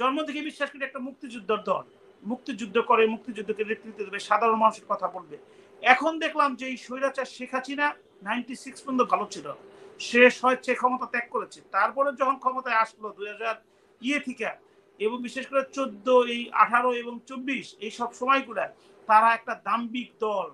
জন্ম থেকে বিশ্বাস করি একটা মুক্তিযুদ্ধের দল, মুক্তিযুদ্ধ করে, মুক্তিযুদ্ধকে নেতৃত্ব দেবে, সাধারণ মানুষের কথা বলবে। এখন দেখলাম যে এই স্বৈরাচার শেখ হাসিনা 96 পর্যন্ত ভালো ছিল, সে স্বেচ্ছা ক্ষমতা ত্যাগ করেছে। তারপরে যখন ক্ষমতায় আসলো 2000 থেকে, এবং বিশেষ করে 14, এই 18 এবং 24 এই সব সময়গুলা তারা একটা দাম্ভিক দল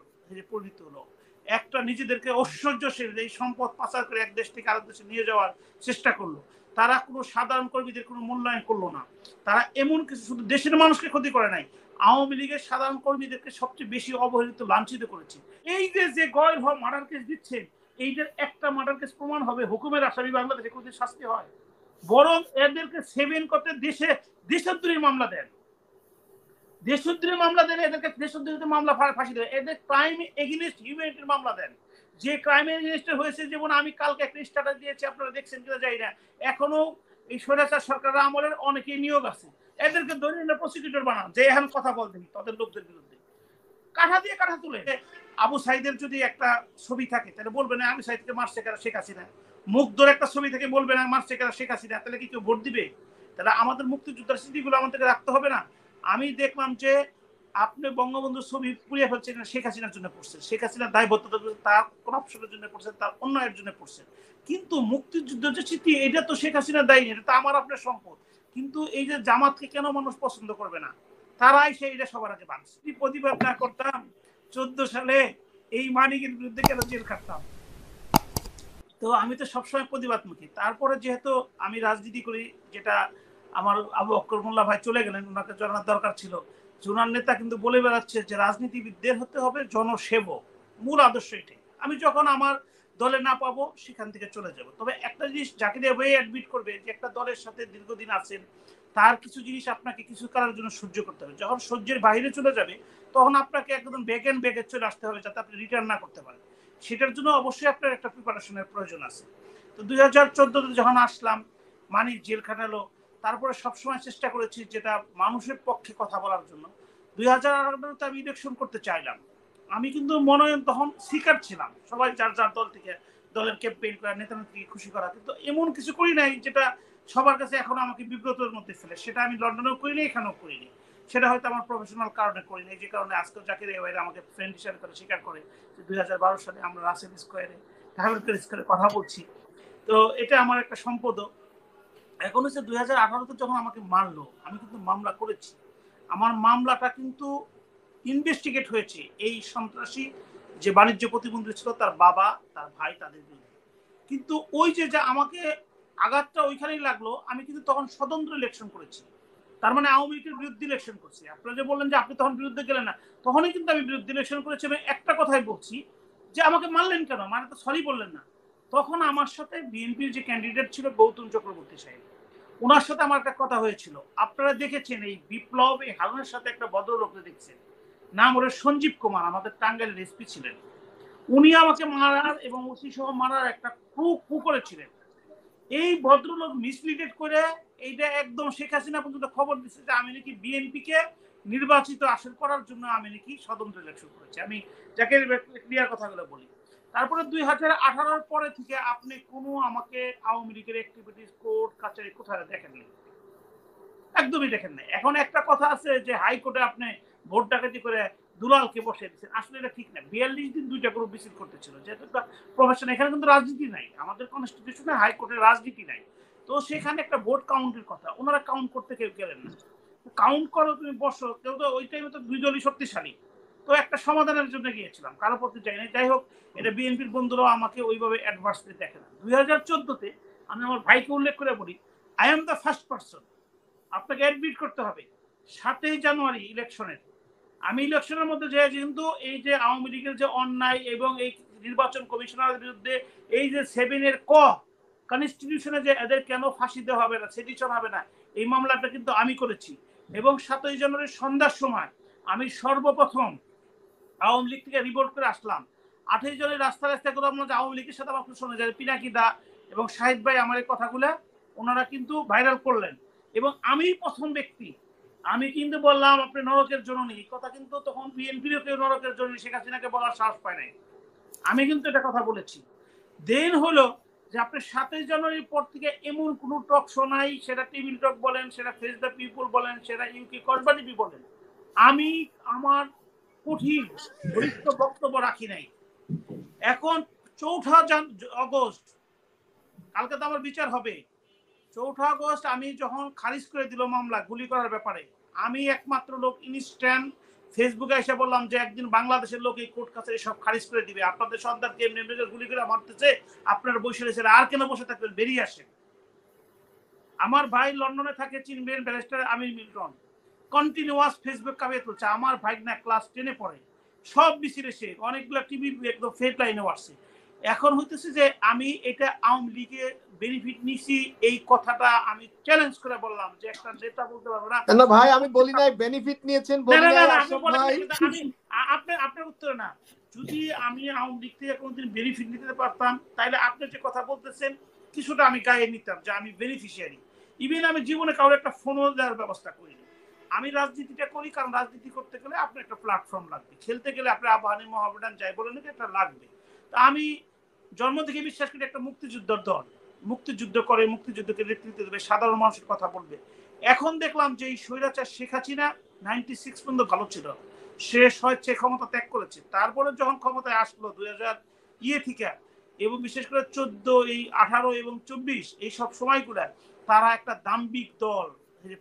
পরিণত হলো। একটা নিজেদেরকে ঐশ্বর্যশীল এই সম্পদ পাচার করে এক দেশ থেকে আরেক দেশে নিয়ে যাওয়ার চেষ্টা করলো। তারা কোনো সাধারণ কর্মীদের কোনো মূল্যায়ন করলো না। তারা এমন কিছু, শুধু দেশের মানুষকে ক্ষতি করে নাই, আওয়ামী লীগের সাধারণ কর্মীদেরকে সবচেয়ে বেশি অবহেলিত, লাঞ্ছিত করেছে। এই যে গয়ের মার্ডার কেস দিচ্ছে, এইটার একটা মার্ডার কেস প্রমাণ হবে হুকুমের আসামি বাংলাদেশে কোনোদিন শাস্তি হয়? বরং এদেরকে সেভেন করতে দেশদ্রোহীর মামলা দেন, দেশদ্রোহী মামলা দেন, এদেরকে দেশদ্রোহীতে মামলা ফাঁসি দেন, এদের ক্রাইম এগেইনস্ট হিউম্যানিটির মামলা দেন। যে ক্রাইম এগেইনস্ট হয়েছে, যেমন আমি কালকে একটা স্ট্যাটাস দিয়েছি, আপনারা দেখছেন কিনা জানি না, এখনো এই স্বৈরাচার সরকারের আমলের অনেকেই নিয়োগ আছে, এদেরকে ধরে প্রসিকিউটর বানান, যে এখন কথা বলতেন তাদের লোকদের বিরুদ্ধে কাঠা দিয়ে কাঠা তুলে। আবু সাইদের যদি একটা ছবি থাকে তাহলে বলবে না আবু সাইদকে মারছে কারা শেখ হাসিনা, মুগ্ধর একটা ছবি থেকে বলবে না মারছে কারা শেখ হাসিনা, তাহলে কি কেউ ভোট দিবে? তাহলে আমাদের মুক্তিযোদ্ধার স্মৃতিগুলো আমাদেরকে রাখতে হবে না? আমি দেখলাম যে আপনি বঙ্গবন্ধুর ছবি পুড়িয়ে ফেলছেন, শেখ হাসিনার জন্য পড়ছেন, শেখ হাসিনার দায়বদ্ধতা তার করাপশনের জন্য পড়ছেন, তার অন্যায়ের জন্য পড়ছেন। কিন্তু মুক্তিযুদ্ধের যে স্মৃতি, এটা তো শেখ হাসিনার দায়ী, এটা তো আমার আপনার সম্পদ। কিন্তু এই যে জামাতকে কেন মানুষ পছন্দ করবে না? তারাই সেইটা সবার আগে বাঁধছে। প্রতিবাদ না করতাম 14 সালে এই মানিকের বিরুদ্ধে কেন জেল খাটতাম? তো আমি তো সবসময় প্রতিবাদমুখী। তারপরে যেহেতু আমি রাজনীতি করি, যেটা আমার আবু বকর মোল্লা ভাই চলে গেলেন, ওনাকে জানার দরকার ছিল। ওনার নেতা কিন্তু বলে বেড়াচ্ছে যে রাজনীতিবিদদের হতে হবে জনসেবক, মূল আদর্শ এটাই। আমি যখন আমার দলে না পাবো সেখান থেকে চলে যাব। তবে একটা জিনিস যাকে দিয়ে ওয়ে অ্যাডমিট করবে যে একটা দলের সাথে দীর্ঘদিন আছেন, তার কিছু জিনিস আপনাকে কিছু কারণের জন্য সহ্য করতে হবে। যখন সহ্যের বাইরে চলে যাবে তখন আপনাকে একদম ব্যাক এন্ড ব্যাগে চলে আসতে হবে, যাতে আপনি রিটার্ন না করতে পারেন। সেটার জন্য অবশ্যই আপনার একটা প্রিপারেশনের প্রয়োজন আছে। তো 2014 যখন আসলাম, মানিক জেল খাটালো, তারপরে সবসময় চেষ্টা করেছি যেটা মানুষের পক্ষে কথা বলার জন্য। 2018-তে আমি ইলেকশন করতে চাইলাম, আমি কিন্তু মনোনয়ন তখন স্বীকার ছিলাম, সবাই যার যার দল থেকে দলের ক্যাম্পেইন করা, নেতা নেত্রীকে খুশি করা, কিন্তু এমন কিছু করি নাই যেটা সবার কাছে এখন আমাকে বিব্রতের মধ্যে ফেলে। সেটা আমি লন্ডনেও করিনি, এখানেও করিনি। সেটা হয়তো আমার প্রফেশনাল কারণে করিনি, যে কারণে আজকে জাকির ভাইরা আমাকে ফ্রেন্ড হিসাবে করে স্বীকার করে যে 2012 সালে আমরা রাসেল স্কোয়ারে ঢাকা স্কোয়ারে কথা বলছি। তো এটা আমার একটা সম্পদ। এখন হচ্ছে 2018-তে যখন আমাকে মারলো, আমি কিন্তু মামলা করেছি। আমার মামলাটা কিন্তু ইনভেস্টিগেট হয়েছে এই সন্ত্রাসী যে বাণিজ্য প্রতিবন্ধী ছিল, তার বাবা, তার ভাই, তাদের বিরুদ্ধে। কিন্তু ওই যে আমাকে আঘাতটা ওইখানেই লাগলো, আমি কিন্তু তখন স্বতন্ত্র ইলেকশন করেছি। তার মানে আওয়ামী লীগের বিরুদ্ধে ইলেকশন করছি। আপনারা যে বললেন যে আপনি তখন বিরুদ্ধে গেলেন না, তখনই কিন্তু আমি বিরুদ্ধে ইলেকশন করেছি। এবং একটা কথাই বলছি, যে আমাকে মারলেন কেন, মানে তো সরি বললেন না। তখন আমার সাথে বিএনপির যে ক্যান্ডিডেট ছিল গৌতম চক্রবর্তী সাহেব, ওনার সাথে আমার একটা কথা হয়েছিল। আপনারা দেখেছেন এই বিপ্লব, এই হারুনের সাথে একটা ভদ্রলোককে দেখছেন, নাম ওর সঞ্জীব কুমার, আমাদের টাঙ্গাইলের এসপি ছিলেন। উনি আমাকে মারার এবং ওসি সহ মারার একটা কু করেছিলেন। এই ভদ্রলোক মিসলিডেড করে এইটা একদম শেখ হাসিনা পর্যন্ত খবর দিচ্ছে যে আমি নাকি বিএনপি কে নির্বাচিত আসন করার জন্য আমি নাকি স্বতন্ত্র ইলেকশন করেছি। আমি যাকে ক্লিয়ার কথাগুলো বলি। তারপরে 2018 পরে থেকে আপনি কোনো আমাকে আওয়ামী লীগের অ্যাক্টিভিটিস, কোর্ট কাছারি কোথায় দেখেননি, একদমই দেখেন নাই। এখন একটা কথা আছে যে হাইকোর্টে আপনি ভোট ডাকাতি করে দুলালকে বসে দিচ্ছেন, আসলে এটা ঠিক না। 42 দিন 2টা গ্রুপ মিছিল করতেছিল, যেহেতু একটা প্রফেশন, এখানে কিন্তু রাজনীতি নাই, আমাদের কনস্টিটিউশনে হাইকোর্টের রাজনীতি নাই। তো সেখানে একটা ভোট কাউন্টের কথা, ওনারা কাউন্ট করতে কেউ গেলেন না। কাউন্ট করো, তুমি বসো, কেউ তো ওই টাইমে তো দুই দলই শক্তিশালী। তো একটা সমাধানের জন্য গিয়েছিলাম, কারো প্রতি যাই নাই। যাই হোক, এটা বিএনপির বন্ধুরাও আমাকে ওইভাবে অ্যাডভার্সলি দেখে না। 2014-তে আমি আমার ভাইকে উল্লেখ করে বলি, I am the first person, আপনাকে অ্যাডমিট করতে হবে। 7ই জানুয়ারি ইলেকশনের, আমি ইলেকশনের মধ্যে যে কিন্তু এই যে আওয়ামী লীগের যে অন্যায় এবং এই নির্বাচন কমিশনারের বিরুদ্ধে এই যে 7-এর কনস্টিটিউশনে যে এদের কেন ফাঁসি দেওয়া হবে না, সেডিশন হবে না, এই মামলাটা কিন্তু আমি করেছি। এবং 7ই জানুয়ারির সন্ধ্যার সময় আমি সর্বপ্রথম আওয়ামী লীগ থেকে রিপোর্ট করে আসলাম। 8ই জানুয়ারি রাস্তা রাস্তায় করলাম যে আওয়ামী লীগের সাথে আমার শোনা যায় পিনাকি দা এবং শাহিদ ভাই আমার এই কথাগুলো ওনারা কিন্তু ভাইরাল করলেন। এবং আমি প্রথম ব্যক্তি, আমি কিন্তু বললাম আপনি নরকের জননী, এই কথা কিন্তু তখন বিএনপির কেউ নরকের জননী শেখ হাসিনাকে বলার সাহস পায় নাই। আমি কিন্তু এটা কথা বলেছি। দেন হলো যে আপনি 7ই জানুয়ারির পর থেকে এমন কোনো টক শো নাই, সেটা টেবিল টক বলেন, সেটা ফেস দ্য পিপল বলেন, সেটা ইউকে কসবা টিভি বলেন, আমি আমার কঠিন বলিষ্ঠ বক্তব্য রাখি নাই। এখন 4 আগস্ট কালকে তো আমার বিচার হবে। 4 আগস্ট আমি যখন খারিজ করে দিল মামলা গুলি করার ব্যাপারে, আমি একমাত্র লোক ইনস্ট্যান্ট ফেসবুকে এসে বললাম যে একদিন বাংলাদেশের লোক এই কোর্ট কাছে সব খারিজ করে দিবে। আপনাদের সর্দারকে এমনি গুলি করে মারতেছে, আপনারা বসে রয়েছে, আর কেন বসে থাকবেন, বেরিয়ে আসেন। আমার ভাই লন্ডনে থাকে, চিনবেন, ব্যারিস্টার আমির মিল্টন, কন্টিনিউয়াস ফেসবুক কামিয়ে তুলছে। আমার ভাই না ক্লাস 10-এ পড়ে, সব বিসিরে সে, অনেকগুলো টিভি একদম ফেক লাইনে আসছে। এখন হইতেছে যে আমি এটা আওয়ামী লীগের বেনিফিট নিছি, এই কথাটা আমি চ্যালেঞ্জ করে বললাম যে একটা নেতা বলতে পারবো না। না ভাই, আমি বলি নাই বেনিফিট নিয়েছেন, বলি নাই আশরাফ ভাই। আমি আপনার উত্তর না, যদি আমি আওয়ামী লীগ থেকে কোনোদিন বেনিফিট নিতে পারতাম, তাহলে আপনি যে কথা বলতেছেন কিছুটা আমি গায়ে নিতাম যে আমি বেনিফিশিয়ারি। ইভেন আমি জীবনে কারোর একটা ফোনও দেওয়ার ব্যবস্থা করিনি। আমি রাজনীতিটা করি কারণ রাজনীতি করতে গেলে আপনার একটা প্ল্যাটফর্ম লাগবে, খেলতে গেলে আপনার আবাহনী মহামেডান যাই বলেন একটা লাগবে। তা আমি জন্ম থেকে বিশ্বাস করি একটা মুক্তিযুদ্ধের দল মুক্তিযুদ্ধ করে, মুক্তিযুদ্ধকে নেতৃত্ব দেবে, সাধারণ মানুষের কথা বলবে। এখন দেখলাম যে এই স্বৈরাচার শেখ হাসিনা 96 পর্যন্ত ভালো ছিল, সে স্বেচ্ছায় ক্ষমতা ত্যাগ করেছে। তারপরে যখন ক্ষমতায় আসলো 2000 থেকে, এবং বিশেষ করে 14, এই 18 এবং 24 এই সব সময়গুলা তারা একটা দাম্ভিক দল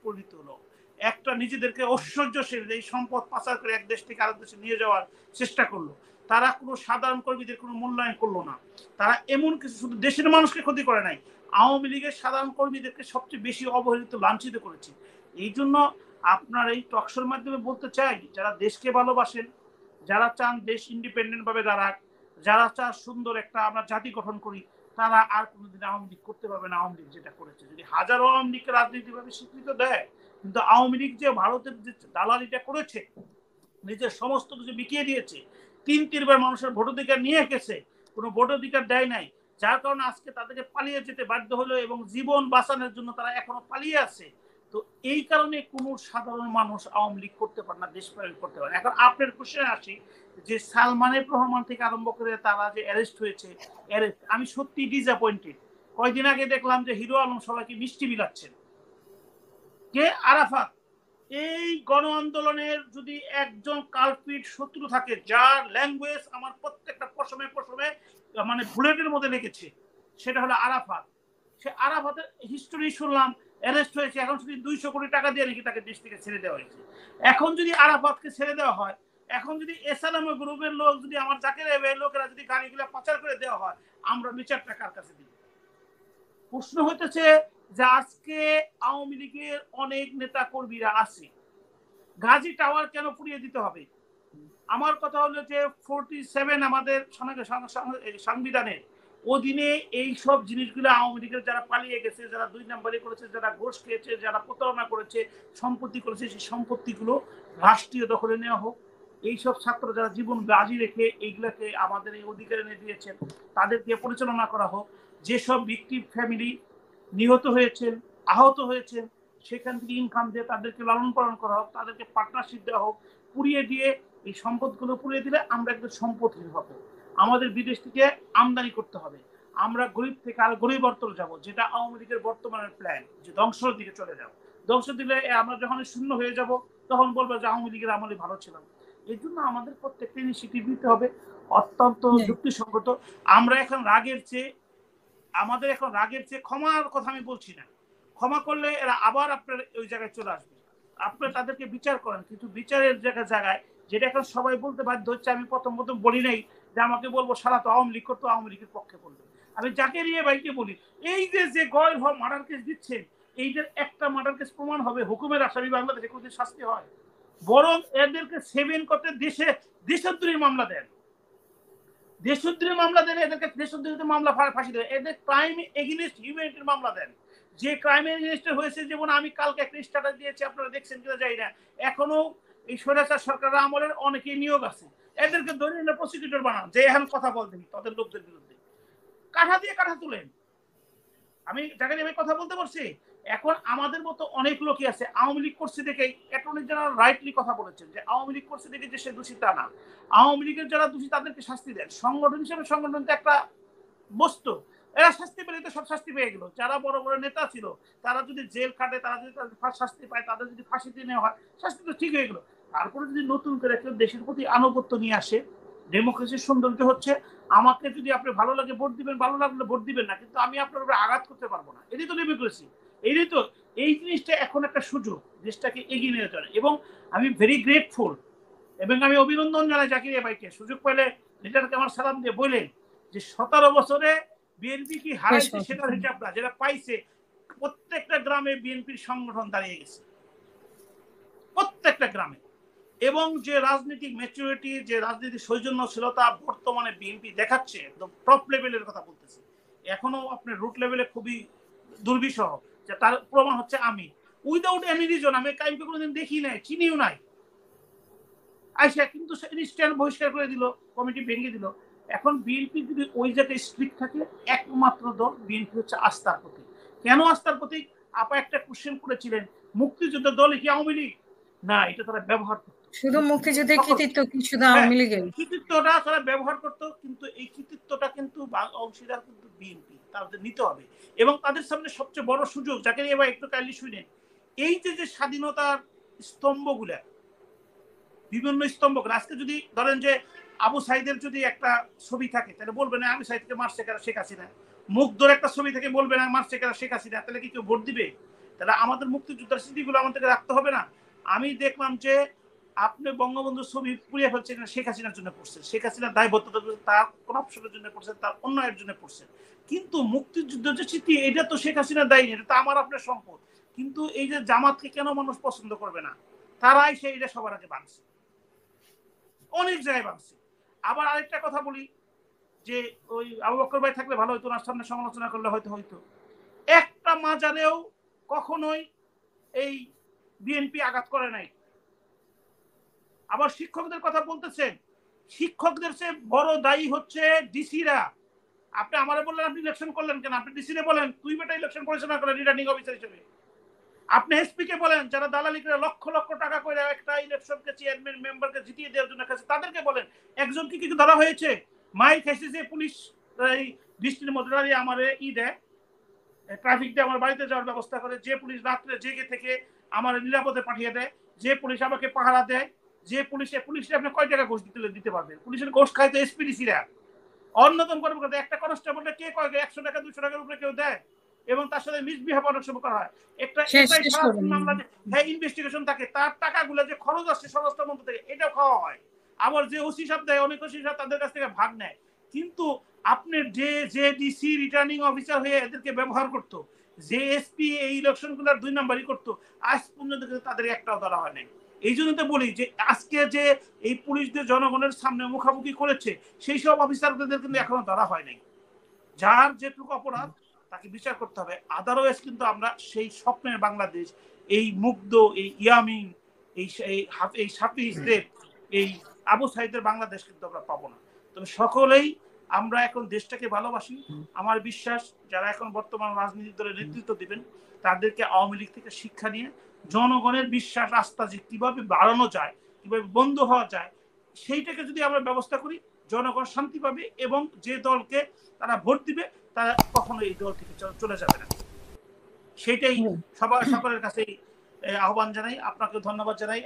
পরিণত হলো। একটা নিজেদেরকে ঐশ্বর্যশীল এই সম্পদ পাচার করে এক দেশ থেকে আরেক দেশে নিয়ে যাওয়ার চেষ্টা করলো। তারা কোনো সাধারণ কর্মীদের কোনো মূল্যায়ন করলো না। তারা এমন কিছু, শুধু দেশের মানুষকে ক্ষতি করে নাই, আওয়ামী লীগের সাধারণ কর্মীদেরকে সবচেয়ে বেশি অবহেলিত, লাঞ্ছিত করেছে। এই জন্য আপনার এই টকশোর মাধ্যমে বলতে চাই, যারা দেশকে ভালোবাসেন, যারা চান দেশ ইন্ডিপেন্ডেন্ট ভাবে দাঁড়াক, যারা চান সুন্দর একটা আমরা জাতি গঠন করি, তারা আর কোনোদিন আওয়ামী লীগ করতে পারবে না। আওয়ামী লীগ যেটা করেছে, যদি হাজারো আওয়ামী লীগকে রাজনীতিভাবে স্বীকৃত দেয়, কিন্তু আওয়ামী লীগ যে ভারতের যে দালালিটা করেছে, নিজের সমস্ত কিছু বিকিয়ে দিয়েছে, 3-3 বার মানুষের ভোটাধিকার নিয়ে গেছে, কোনো ভোটাধিকার দেয় নাই, যার কারণে আজকে তাদেরকে পালিয়ে যেতে বাধ্য হলো এবং জীবন বাঁচানোর জন্য তারা এখনো পালিয়ে আছে। তো এই কারণে কোন সাধারণ মানুষ আওয়ামী লীগ করতে পারে না, দেশপ্রেম করতে পারে। এখন আপনার কোশ্চেনে আসি যে সালমানের রহমান থেকে আরম্ভ করে তারা যে অ্যারেস্ট হয়েছে, আমি সত্যি ডিসঅ্যাপয়েন্টেড। কয়েকদিন আগে দেখলাম যে হিরো আলম সবাইকে মিষ্টি বিলাচ্ছেন, কে? আরাফাত। এই গণ আন্দোলনের যদি একজন কালপিট শত্রু থাকে, যার ল্যাঙ্গুয়েজ আমার প্রত্যেকটা পশমে পশমে মানে বুলেটের মধ্যে লেগেছে, সেটা হলো আরাফাত। সে আরাফাতের হিস্টোরি শুনলাম, অ্যারেস্ট হয়েছে, এখন শুধু 200 কোটি টাকা দিয়ে নাকি তাকে দেশ থেকে ছেড়ে দেওয়া হয়েছে। এখন যদি আরাফাতকে ছেড়ে দেওয়া হয়, এখন যদি এসএলএম গ্রুপের লোক, যদি আমার জাকের লোকেরা যদি গাড়িগুলো পাচার করে দেওয়া হয়, আমরা বিচারটা কার কাছে দিব? প্রশ্ন হইতেছে যে আজকে আওয়ামী লীগের অনেক নেতা কর্মীরা আছে, গাজী টাওয়ার কেন পুড়িয়ে দিতে হবে? আমার কথা হলো যে 47 আমাদের সংবিধানের অধীনে এই সব জিনিসগুলো আওয়ামী লীগের যারা পালিয়ে গেছে, যারা 2 নম্বরে করেছে, যারা ঘোষ খেয়েছে, যারা প্রতারণা করেছে, সম্পত্তি করেছে, সেই সম্পত্তিগুলো রাষ্ট্রীয় দখলে নেওয়া হোক। এইসব ছাত্র যারা জীবন বাজি রেখে এইগুলোকে আমাদের এই অধিকার এনে দিয়েছেন, তাদেরকে পরিচালনা করা হোক। যেসব ভিকটিম ফ্যামিলি নিহত হয়েছেন, আহত হয়েছেন, সেখান থেকে ইনকাম দিয়ে তাদেরকে লালন পালন করা হোক, তাদেরকে পার্টনারশিপ দেওয়া হোক। পুড়িয়ে দিয়ে এই সম্পদগুলো পুড়িয়ে দিলে আমরা একদম সম্পদহীন হব, আমাদের বিদেশ থেকে আমদানি করতে হবে, আমরা গরিব থেকে আরো গরিব অর্থে যাবো, যেটা আওয়ামী লীগের বর্তমানের প্ল্যান, যে ধ্বংসের দিকে চলে যাবো। ধ্বংস দিলে আমরা যখন শূন্য হয়ে যাব, তখন বলবো যে আওয়ামী লীগের আমলে ভালো ছিলাম। এই জন্য আমাদের প্রত্যেকটা ইনিশিয়েটিভ নিতে হবে, অত্যন্ত যুক্তিসঙ্গত। আমরা এখন রাগের চেয়ে ক্ষমার কথা আমি বলছি না, ক্ষমা করলে এরা আবার আপনার ওই জায়গায় চলে আসবে। আপনারা তাদেরকে বিচার করেন, কিন্তু বিচারের জায়গায় যেটা এখন সবাই বলতে বাধ্য হচ্ছে, আমি প্রথম বলি নাই যে আমাকে বলবো সারা তো আওয়ামী লীগ করতো, আওয়ামী লীগের পক্ষে বলবে। আমি যাকে নিয়ে ভাইকে বলি, এই যে গয়ের মার্ডার কেস দিচ্ছে, এইটার একটা মার্ডার কেস প্রমাণ হবে, হুকুমের আসামি বাংলাদেশে কোনোদিন শাস্তি হয়? বরং এদেরকে সেভেন করতে দেশদ্রোহী মামলা দেন, দেশদ্রোহী মামলা দেন, এদেরকে দেশদ্রোহী মামলা ফাঁসি দেন, এদের ক্রাইম এগেইনস্ট হিউম্যানিটির মামলা দেন। যে ক্রাইম এগেইনস্ট হয়েছে, যেমন আমি কালকে একটা স্ট্যাটাস দিয়েছি, আপনারা দেখছেন কিনা জানি না, এখনো এই স্বৈরাচার সরকারের আমলের অনেকেই নিয়োগ আছে, এদেরকে ধরে নিয়ে প্রসিকিউটর বানান, যে এখন কথা বলতেন তাদের লোকদের বিরুদ্ধে কাঠা দিয়ে কাঠা তুলেন। আমি যাকে নিয়ে কথা বলতে পারছি। এখন আমাদের মতো অনেক লোকই আছে, আওয়ামী লীগ করছে দেখে অ্যাটর্নি জেনারেল রাইটলি কথা বলেছেন যে আওয়ামী লীগ করছে দেখে যে সে দোষী তা না, আওয়ামী লীগের যারা দোষী তাদেরকে শাস্তি দেন। সংগঠন হিসেবে সংগঠন তো একটা বস্তু, এরা শাস্তি পেলে তো সব শাস্তি পেয়ে গেল। যারা বড় বড় নেতা ছিল তারা যদি জেল খাটে, তারা যদি শাস্তি পায়, তাদের যদি ফাঁসি দিয়ে নেওয়া হয়, শাস্তি তো ঠিক হয়ে গেল। তারপরে যদি নতুন করে কেউ দেশের প্রতি আনুগত্য নিয়ে আসে, ডেমোক্রেসির সৌন্দর্য হচ্ছে আমাকে যদি আপনি ভালো লাগে ভোট দিবেন, ভালো লাগলে ভোট দিবেন না, কিন্তু আমি আপনার উপরে আঘাত করতে পারবো না। এটাই তো ডেমোক্রেসি। এটাই তো, এই জিনিসটা এখন একটা সুযোগ দেশটাকে এগিয়ে নিয়ে যাওয়ার। এবং আমি ভেরি গ্রেটফুল এবং আমি অভিনন্দন জানাই জাকিরিয়া ভাইকে, সুযোগ পেলে লিডারকে আমার সালাম দিয়ে বললেন যে 17 বছরে বিএনপি কি হারাইছে সেটার হিসাব না, যেটা পাইছে প্রত্যেকটা গ্রামে বিএনপির সংগঠন দাঁড়িয়ে গেছে, প্রত্যেকটা গ্রামে। এবং যে রাজনৈতিক ম্যাচুরিটি, যে রাজনীতির সৌজন্যশীলতা বর্তমানে বিএনপি দেখাচ্ছে, একদম টপ লেভেলের কথা বলতেছে, এখনো আপনার রুট লেভেলে খুবই দুর্বিষহ। যে তার প্রমাণ হচ্ছে আমি উইদাউট এনি রিজন, আমি কাইমকে কোনোদিন দেখি নাই, চিনিও নাই, আইসা কিন্তু ইনস্ট্যান্ট বহিষ্কার করে দিল, কমিটি ভেঙে দিল। এখন বিএনপি যদি ওই জায়গায় স্ট্রিক্ট থাকে, একমাত্র দল বিএনপি হচ্ছে আস্থার প্রতীক। কেন আস্থার প্রতীক? আপা একটা কোশ্চেন করেছিলেন, মুক্তিযুদ্ধের দল কি আওয়ামী লীগ? না, এটা তারা ব্যবহার করতো শুধু মুক্তিযুদ্ধের কৃতিত্ব কি শুধু আওয়ামী লীগের? কৃতিত্বটা তারা ব্যবহার করতো, কিন্তু এই কৃতিত্বটা কিন্তু অংশীদার কিন্তু বিএনপি, তাদের নিতে হবে। এবং তাদের সামনে সবচেয়ে বড় সুযোগ, যাকে এবার একটু কাইন্ডলি শুনেন, এই যে স্বাধীনতার স্তম্ভগুলা, বিভিন্ন স্তম্ভ, আজকে যদি ধরেন যে আবু সাইদের যদি একটা ছবি থাকে, তাহলে বলবে না আবু সাইদকে মারছে কারা? শেখ হাসিনা। মুগ্ধর একটা ছবি থেকে বলবে না মারছে কারা? শেখ হাসিনা। তাহলে কি কেউ ভোট দিবে? তাহলে আমাদের মুক্তিযোদ্ধার স্মৃতিগুলো আমাদেরকে রাখতে হবে না? আমি দেখলাম যে আপনি বঙ্গবন্ধুর ছবি পুড়িয়ে ফেলছেন, শেখ হাসিনার জন্য করছেন, শেখ হাসিনার দায়বদ্ধতা তার করাপশনের জন্য করছেন, তার অন্যায়ের জন্য করছেন। কিন্তু মুক্তিযুদ্ধের যে স্মৃতি, এটা তো শেখ হাসিনার দায়ী নেই, এটা তো আমার আপনার সম্পদ। কিন্তু এই যে জামাতকে কেন মানুষ পছন্দ করবে না? তারাই সেইটা সবার আগে বাঁধছে, অনেক জায়গায় ভাবছি। আবার আরেকটা কথা বলি, যে ওই আবু বকর ভাই থাকলে ভালো হইতো, ওনার সামনে সমালোচনা করলে হয়তো হইতো। একটা মাজারেও কখনোই এই বিএনপি আঘাত করে নাই। আবার শিক্ষকদের কথা বলতেছেন, শিক্ষকদের চেয়ে বড় দায়ী হচ্ছে ডিসিরা। আপনি আমারে বললেন আপনি ইলেকশন করলেন কেন? আপনি ডিসিরে বলেন তুই বেটা ইলেকশন পরিচালনা করেন রিটার্নিং অফিসার হিসেবে। আপনি এসপি কে বলেন, যারা দালালি করে লক্ষ লক্ষ টাকা করে একটা ইলেকশনকে চেয়ারম্যান মেম্বারকে জিতিয়ে দেওয়ার জন্য কাছে, তাদেরকে বলেন। একজনকে কি ধরা হয়েছে? মাইল খাইছে যে পুলিশ এই বৃষ্টির মধ্যে দাঁড়িয়ে আমার দেয়, ট্রাফিক দিয়ে আমার বাড়িতে যাওয়ার ব্যবস্থা করে, যে পুলিশ রাত্রে জেগে থেকে আমার নিরাপদে পাঠিয়ে দেয়, যে পুলিশ আমাকে পাহারা দেয়, যে পুলিশে আপনি কয় টাকা ঘুষ দিতে পারবেন? পুলিশের ঘুষ খাইতে এসপিডিসিরা। অন্যতম কর্মকর্তা একটা কনস্টেবলটা কে কয় 100 টাকা 200 টাকার উপরে কেউ দেয়? এবং তার সাথে মিসবিহেভ অনেক সময় করা হয়। একটা মামলা ইনভেস্টিগেশন থাকে, তার টাকাগুলো যে খরচ আসছে স্বরাষ্ট্র মন্ত্রক থেকে, এটাও খাওয়া হয়। আবার যে ওসি সাহেব দেয়, অনেক ওসি সাহেব তাদের কাছ থেকে ভাগ নেয়। কিন্তু আপনি যে ডিসি রিটার্নিং অফিসার হয়ে এদেরকে ব্যবহার করতো, যে এসপি এই ইলেকশনগুলোর 2 নাম্বারই করতো, আজ পর্যন্ত তাদের একটাও ধরা হয় নাই। এই জন্য তো বলি যে আজকে যে এই পুলিশদের জনগণের সামনে মুখামুখি করেছে, সেই সব অফিসারদের কিন্তু এখনো ধরা হয় নাই। যার যেটুকু অপরাধ তাকে বিচার করতে হবে। আদারওয়াইজ কিন্তু আমরা সেই স্বপ্নের বাংলাদেশ, এই মুগ্ধ, এই ইয়ামিন, এই সাফিজদের, এই আবু সাইদের বাংলাদেশ কিন্তু আমরা পাবো না। তবে সকলেই আমরা এখন দেশটাকে ভালোবাসি। আমার বিশ্বাস যারা এখন বর্তমান রাজনীতি দলের নেতৃত্ব দিবেন, তাদেরকে আওয়ামী লীগ থেকে শিক্ষা নিয়ে জনগণের বিশ্বাস আস্থা যে কিভাবে বাড়ানো যায়, কিভাবে বন্ধ হওয়া যায়, সেইটাকে যদি আমরা ব্যবস্থা করি, জনগণ শান্তি পাবে এবং যে দলকে তারা ভোট দিবে তারা কখনো এই দল থেকে চলে যাবে না। সেটাই সকলের কাছে আহ্বান জানাই। আপনাকে ধন্যবাদ জানাই।